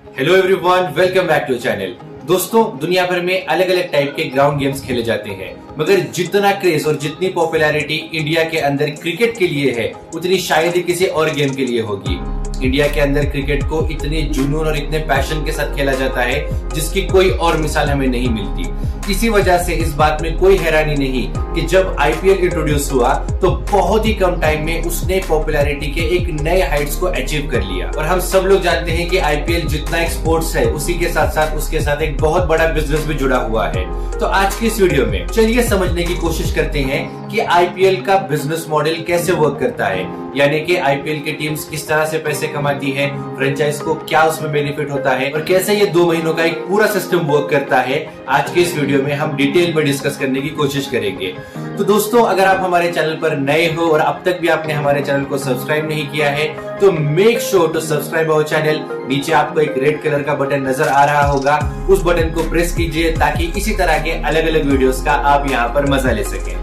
Hello everyone, welcome back to channel. दोस्तों, दुनिया भर में अलग अलग टाइप के ग्राउंड गेम्स खेले जाते हैं, मगर जितना क्रेज और जितनी पॉपुलैरिटी इंडिया के अंदर क्रिकेट के लिए है, उतनी शायद ही किसी और गेम के लिए होगी। इंडिया के अंदर क्रिकेट को इतने जुनून और इतने पैशन के साथ खेला जाता है जिसकी कोई और मिसाल हमें नहीं मिलती। इसी वजह से इस बात में कोई हैरानी नहीं कि जब आईपीएल इंट्रोड्यूस हुआ तो बहुत ही कम टाइम में उसने पॉपुलैरिटी के एक नए हाइट्स को अचीव कर लिया। और हम सब लोग जानते हैं कि आईपीएल जितना एक स्पोर्ट्स है, उसी के साथ साथ उसके साथ एक बहुत बड़ा बिजनेस भी जुड़ा हुआ है। तो आज की इस वीडियो में चलिए समझने की कोशिश करते हैं कि आईपीएल का बिजनेस मॉडल कैसे वर्क करता है, यानी कि आईपीएल की टीम्स किस तरह से पैसे कमाती है, फ्रेंचाइज को क्या उसमें बेनिफिट होता है और कैसे ये 2 महीनों का एक पूरा सिस्टम वर्क करता है। आज के इस वीडियो में हम डिटेल में डिस्कस करने की कोशिश करेंगे। तो दोस्तों, अगर आप हमारे चैनल पर नए हो और अब तक भी आपने हमारे चैनल को सब्सक्राइब नहीं किया है तो make sure to subscribe our channel. नीचे आपको एक रेड कलर का बटन नजर आ रहा होगा, उस बटन को प्रेस कीजिए ताकि इसी तरह के अलग अलग वीडियोस का आप यहाँ पर मजा ले सकें।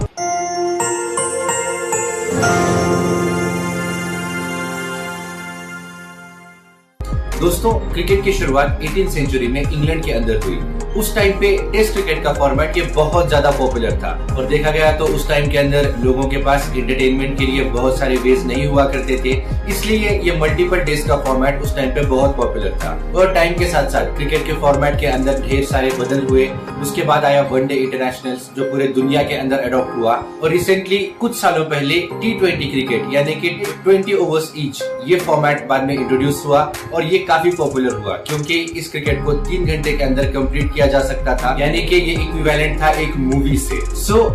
दोस्तों, क्रिकेट की शुरुआत 18वीं सेंचुरी में इंग्लैंड के अंदर हुई। उस टाइम पे टेस्ट क्रिकेट का फॉर्मेट ये बहुत ज्यादा पॉपुलर था और देखा गया तो उस टाइम के अंदर लोगों के पास एंटरटेनमेंट के लिए बहुत सारे वेज नहीं हुआ करते थे, इसलिए ये मल्टीपल डेज का फॉर्मेट उस टाइम पे बहुत पॉपुलर था। और टाइम के साथ साथ क्रिकेट के फॉर्मेट के अंदर ढेर सारे बदल हुए। उसके बाद आया वनडे इंटरनेशनल्स जो पूरे दुनिया के अंदर अडॉप्ट हुआ और रिसेंटली कुछ सालों पहले T20 क्रिकेट यानी कि 20 ओवर्स ईच ये फॉर्मेट बाद में इंट्रोड्यूस हुआ और ये काफी पॉपुलर हुआ क्योंकि इस क्रिकेट को 3 घंटे के अंदर कंप्लीट किया जा सकता था, यानी कि ये इक्विवेलेंट था एक मूवी से।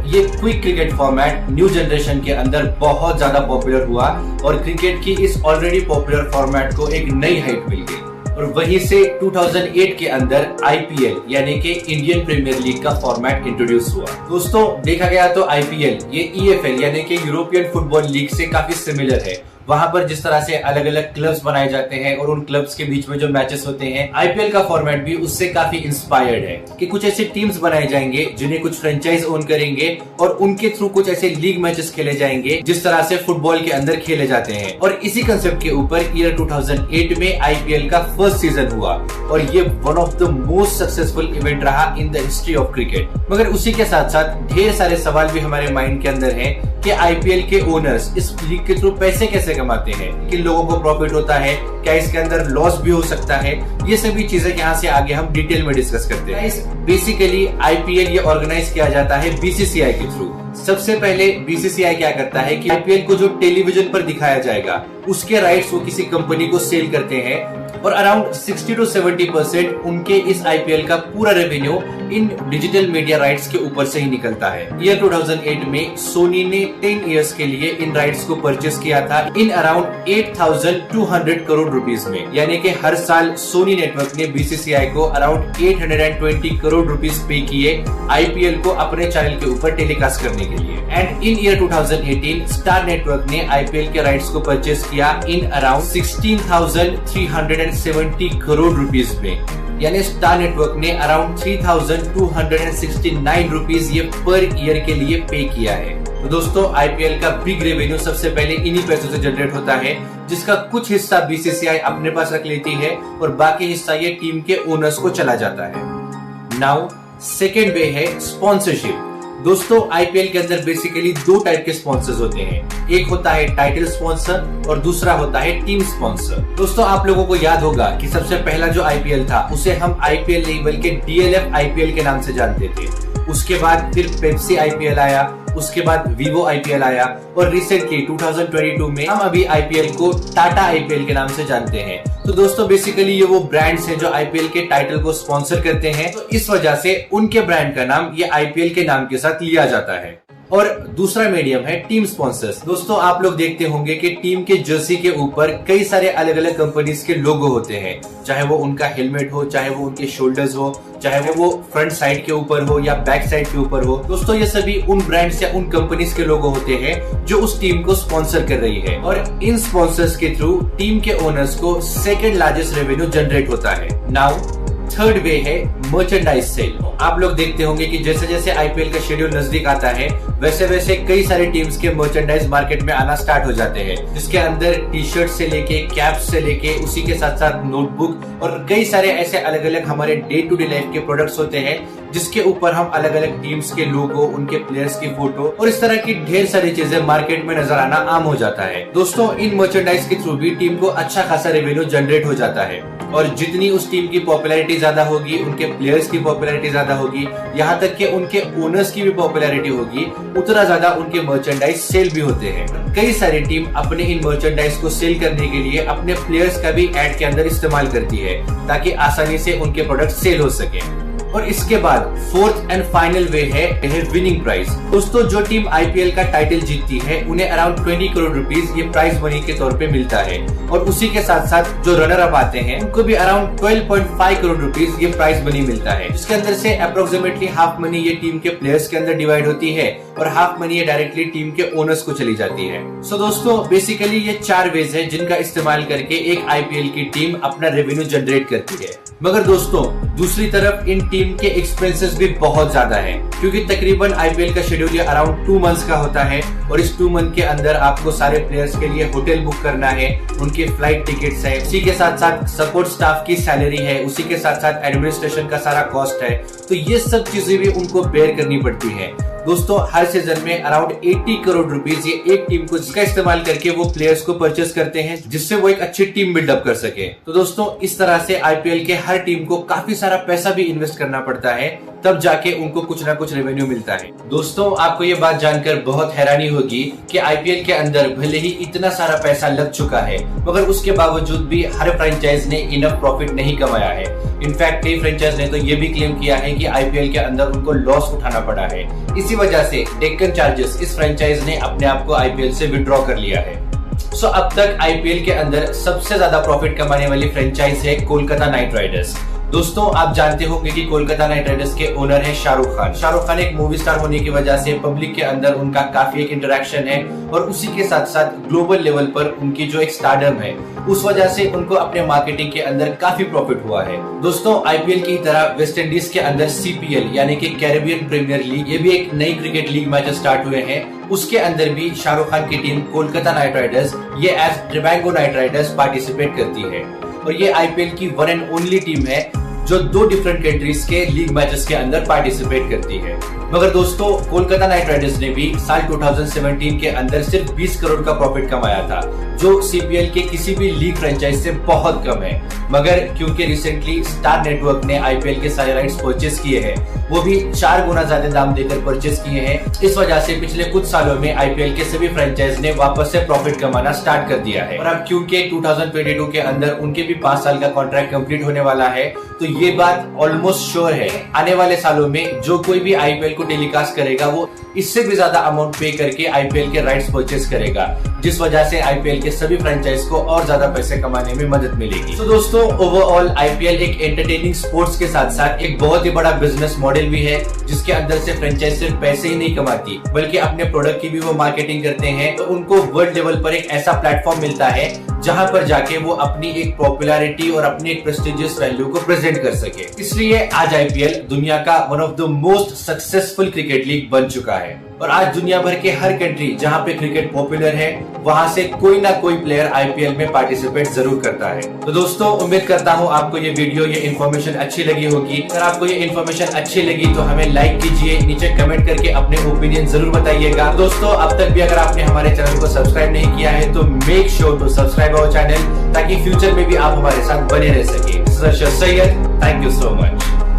ये quick cricket format new generation के अंदर बहुत ज्यादा पॉपुलर हुआ और क्रिकेट की इस ऑलरेडी पॉपुलर फॉर्मेट को एक नई हाइट मिल गई। और वहीं से 2008 के अंदर आईपीएल यानी कि इंडियन प्रीमियर लीग का फॉर्मेट इंट्रोड्यूस हुआ। दोस्तों, देखा गया तो आईपीएल ये ईएफएल यानी कि यूरोपियन फुटबॉल लीग से काफी सिमिलर है। वहां पर जिस तरह से अलग अलग क्लब्स बनाए जाते हैं और उन क्लब्स के बीच में जो मैचेस होते हैं, आईपीएल का फॉर्मेट भी उससे काफी इंस्पायर्ड है कि कुछ ऐसे टीम्स बनाए जाएंगे जिन्हें कुछ फ्रेंचाइज ओन करेंगे और उनके थ्रू कुछ ऐसे लीग मैचेस खेले जाएंगे जिस तरह से फुटबॉल के अंदर खेले जाते हैं। और इसी कंसेप्ट के ऊपर ईयर 2008 में आईपीएल का फर्स्ट सीजन हुआ और ये one of the most successful event रहा in the history of cricket. मगर उसी के साथ साथ ढेर सारे सवाल भी हमारे माइंड के अंदर है कि आईपीएल के ओनर्स इस लीग के थ्रू पैसे कैसे कमाते हैं, किन लोगों को प्रॉफिट होता है, क्या इसके अंदर लॉस भी हो सकता है। ये सभी चीजें यहाँ से आगे हम डिटेल में डिस्कस करते हैं। बेसिकली आईपीएल ये ऑर्गेनाइज किया जाता है बीसीसीआई के थ्रू। सबसे पहले बीसीसीआई क्या करता है कि आईपीएल को जो टेलीविजन पर दिखाया जाएगा उसके राइट्स वो किसी कंपनी को सेल करते हैं और अराउंड 60 to 70% उनके इस आईपीएल का पूरा revenue in digital media rights के ऊपर से ही निकलता है। ईयर 2008 में सोनी ने 10 इयर्स के लिए इन राइट्स को परचेस किया था इन अराउंड 8,200 करोड़ रुपीस में, यानी कि हर साल सोनी नेटवर्क ने बीसीसीआई को अराउंड 820 करोड़ रुपीस पे किए आईपीएल को अपने चैनल के ऊपर टेलीकास्ट करने के लिए। And in year 2018 star network ने आईपीएल के राइट्स को परचेस किया इन अराउंड 16,370 करोड़ रुपीस में, यानी स्टार नेटवर्क ने अराउंड 3,269 रुपीस ये पर ईयर के लिए पे किया है। तो दोस्तों, आईपीएल का बिग रेवेन्यू सबसे पहले इन्हीं पैसों से जनरेट होता है, जिसका कुछ हिस्सा बीसीसीआई अपने पास रख लेती है और बाकी हिस्सा ये टीम के ओनर्स को चला जाता है। नाउ सेकेंड वे है स्पॉन्सरशिप। दोस्तों, आईपीएल के अंदर बेसिकली 2 टाइप के स्पॉन्सर्स होते हैं। एक होता है टाइटल स्पॉन्सर और दूसरा होता है टीम स्पॉन्सर। दोस्तों, आप लोगों को याद होगा कि सबसे पहला जो आईपीएल था उसे हम आईपीएल नहीं बल्कि डीएलएफ आईपीएल के नाम से जानते थे। उसके बाद फिर पेप्सी आईपीएल आया, उसके बाद वीवो आईपीएल आया और रिसेंटली 2022 में हम अभी आईपीएल को टाटा आईपीएल के नाम से जानते हैं। तो दोस्तों, बेसिकली ये वो ब्रांड्स हैं जो आईपीएल के टाइटल को स्पॉन्सर करते हैं, तो इस वजह से उनके ब्रांड का नाम ये आईपीएल के नाम के साथ लिया जाता है। और दूसरा मीडियम है टीम स्पॉन्सर्स। दोस्तों, आप लोग देखते होंगे कि टीम के जर्सी के ऊपर कई सारे अलग अलग कंपनीज के लोगो होते हैं, चाहे वो उनका हेलमेट हो, चाहे वो उनके शोल्डर्स हो, चाहे वो फ्रंट साइड के ऊपर हो या बैक साइड के ऊपर हो। दोस्तों, ये सभी उन ब्रांड्स या उन कंपनीज के लोगो होते हैं जो उस टीम को स्पॉन्सर कर रही है और इन स्पॉन्सर्स के थ्रू टीम के ओनर्स को सेकेंड लार्जेस्ट रेवेन्यू जनरेट होता है। नाउ थर्ड वे है मर्चेंडाइज सेल। आप लोग देखते होंगे कि जैसे जैसे आईपीएल का शेड्यूल नजदीक आता है वैसे वैसे कई सारी टीम्स के मर्चेंडाइज मार्केट में आना स्टार्ट हो जाते हैं, जिसके अंदर टी शर्ट से लेके कैप से लेके उसी के साथ साथ नोटबुक और कई सारे ऐसे अलग अलग हमारे डे टू डे लाइफ के प्रोडक्ट्स होते हैं, जिसके ऊपर हम अलग अलग टीम्स के लोगो, उनके प्लेयर्स की फोटो और इस तरह की ढेर सारी चीजें मार्केट में नजर आना आम हो जाता है। दोस्तों, इन मर्चेंडाइज के थ्रू भी टीम को अच्छा खासा रेवेन्यू जनरेट हो जाता है और जितनी उस टीम की पॉपुलैरिटी ज्यादा होगी, उनके प्लेयर्स की पॉपुलैरिटी ज्यादा होगी, यहाँ तक कि उनके ओनर्स की भी पॉपुलैरिटी होगी, उतना ज्यादा उनके मर्चेंडाइज सेल भी होते हैं। कई सारी टीम अपने इन मर्चेंडाइज को सेल करने के लिए अपने प्लेयर्स का भी एड के अंदर इस्तेमाल करती है ताकि आसानी से उनके प्रोडक्ट सेल हो सके। और इसके बाद फोर्थ एंड फाइनल वे है विनिंग प्राइज। दोस्तों, जो टीम आईपीएल का टाइटल जीतती है उन्हें अराउंड 20 करोड़ रुपीस ये प्राइज मनी के तौर पे मिलता है और उसी के साथ साथ जो रनर अप आते हैं उनको भी अराउंड 12.5 करोड़ रुपीस ये प्राइज मनी मिलता है, जिसके अंदर से अप्रोक्सीमेटली हाफ मनी ये टीम के प्लेयर्स के अंदर डिवाइड होती है और हाफ मनी ये डायरेक्टली टीम के ओनर्स को चली जाती है। सो दोस्तों, बेसिकली ये 4 वेज है जिनका इस्तेमाल करके एक आईपीएल की टीम अपना रेवेन्यू जनरेट करती है। मगर दोस्तों, दूसरी तरफ इन टीम के एक्सपेंसेस भी बहुत ज्यादा है, क्योंकि तकरीबन आईपीएल का शेड्यूल ये अराउंड 2 मंथ्स का होता है और इस 2 मंथ के अंदर आपको सारे प्लेयर्स के लिए होटल बुक करना है, उनके फ्लाइट टिकट्स है, उसी के साथ साथ सपोर्ट स्टाफ की सैलरी है, उसी के साथ साथ एडमिनिस्ट्रेशन का सारा कॉस्ट है, तो ये सब चीजें भी उनको बेयर करनी पड़ती है। दोस्तों, हर सीजन में अराउंड 80 करोड़ रुपीस ये एक टीम को जिसका इस्तेमाल करके वो प्लेयर्स को परचेस करते हैं, जिससे वो एक अच्छी टीम बिल्डअप कर सके। तो दोस्तों, इस तरह से आईपीएल के हर टीम को काफी सारा पैसा भी इन्वेस्ट करना पड़ता है, तब जाके उनको कुछ ना कुछ रेवेन्यू मिलता है। दोस्तों, आपको ये बात जानकर बहुत हैरानी होगी कि आईपीएल के अंदर भले ही इतना सारा पैसा लग चुका है, मगर उसके बावजूद भी हर फ्रेंचाइज ने इनफ प्रॉफिट नहीं कमाया है। इनफैक्ट कई फ्रेंचाइज ने तो ये भी क्लेम किया है कि आईपीएल के अंदर उनको लॉस उठाना पड़ा है। इसी वजह से डेक्कन चार्जर्स इस फ्रेंचाइज ने अपने आप को आईपीएल से विड्रॉ कर लिया है। सो अब तक आईपीएल के अंदर सबसे ज्यादा प्रॉफिट कमाने वाली फ्रेंचाइज है कोलकाता नाइट राइडर्स। दोस्तों, आप जानते होंगे कि कोलकाता नाइट राइडर्स के ओनर है शाहरुख खान। शाहरुख खान एक मूवी स्टार होने की वजह से पब्लिक के अंदर उनका काफी एक इंटरेक्शन है और उसी के साथ साथ ग्लोबल लेवल पर उनकी जो एक स्टारडम है, उस वजह से उनको अपने मार्केटिंग के अंदर काफी प्रॉफिट हुआ है। दोस्तों, आईपीएल की तरह वेस्ट इंडीज के अंदर सीपीएल यानी कि कैरेबियन प्रीमियर लीग, ये भी एक नई क्रिकेट लीग मैचेस स्टार्ट हुए हैं। उसके अंदर भी शाहरुख खान की टीम कोलकाता नाइट राइडर्स ये एज ट्रिबैंगो नाइट राइडर्स पार्टिसिपेट करती है और ये आईपीएल की वन एंड ओनली टीम है जो 2 डिफरेंट कंट्रीज के लीग मैचेस के अंदर पार्टिसिपेट करती है। मगर दोस्तों, कोलकाता नाइट राइडर्स ने भी साल 2017 के अंदर सिर्फ 20 करोड़ का प्रॉफिट कमाया था, जो सीपीएल के किसी भी लीग फ्रेंचाइज से बहुत कम है। मगर क्योंकि रिसेंटली स्टार नेटवर्क ने आईपीएल के सारे राइट्स परचेस किए हैं, वो भी 4 गुना ज्यादा दाम देकर परचेस किए हैं, इस वजह से पिछले कुछ सालों में आईपीएल के सभी फ्रेंचाइज ने वापस से प्रॉफिट कमाना स्टार्ट कर दिया है। और अब क्योंकि 2022 के अंदर उनके भी 5 साल का कॉन्ट्रैक्ट कंप्लीट होने वाला है, तो ये बात ऑलमोस्ट श्योर है आने वाले सालों में जो कोई भी आईपीएल को टेलीकास्ट करेगा वो इससे भी ज्यादा अमाउंट पे करके आईपीएल के राइट्स परचेस करेगा, जिस वजह से आईपीएल के सभी फ्रेंचाइज को और ज्यादा पैसे कमाने में मदद मिलेगी। तो दोस्तों, ओवरऑल आईपीएल एक एंटरटेनिंग स्पोर्ट्स के साथ साथ एक बहुत ही बड़ा बिजनेस मॉडल भी है, जिसके अंदर से फ्रेंचाइज सिर्फ पैसे ही नहीं कमाती बल्कि अपने प्रोडक्ट की भी वो मार्केटिंग करते हैं, तो उनको वर्ल्ड लेवल पर एक ऐसा प्लेटफॉर्म मिलता है जहां पर जाके वो अपनी एक पॉपुलैरिटी और अपनी एक प्रेस्टिजियस वैल्यू को प्रेजेंट कर सके। इसलिए आज आईपीएल दुनिया का one of the most successful cricket league बन चुका है और आज दुनिया भर के हर कंट्री जहां पे क्रिकेट पॉपुलर है, वहां से कोई ना कोई प्लेयर आईपीएल में पार्टिसिपेट जरूर करता है। तो दोस्तों, उम्मीद करता हूं आपको ये वीडियो, ये इन्फॉर्मेशन अच्छी लगी होगी। अगर आपको ये इन्फॉर्मेशन अच्छी लगी तो हमें लाइक कीजिए, नीचे कमेंट करके अपने ओपिनियन जरूर बताइएगा। दोस्तों, अब तक भी अगर आपने हमारे चैनल को सब्सक्राइब नहीं किया है तो make sure to subscribe our channel, ताकि फ्यूचर में भी आप हमारे साथ बने रह सके। Syed, thank you so much.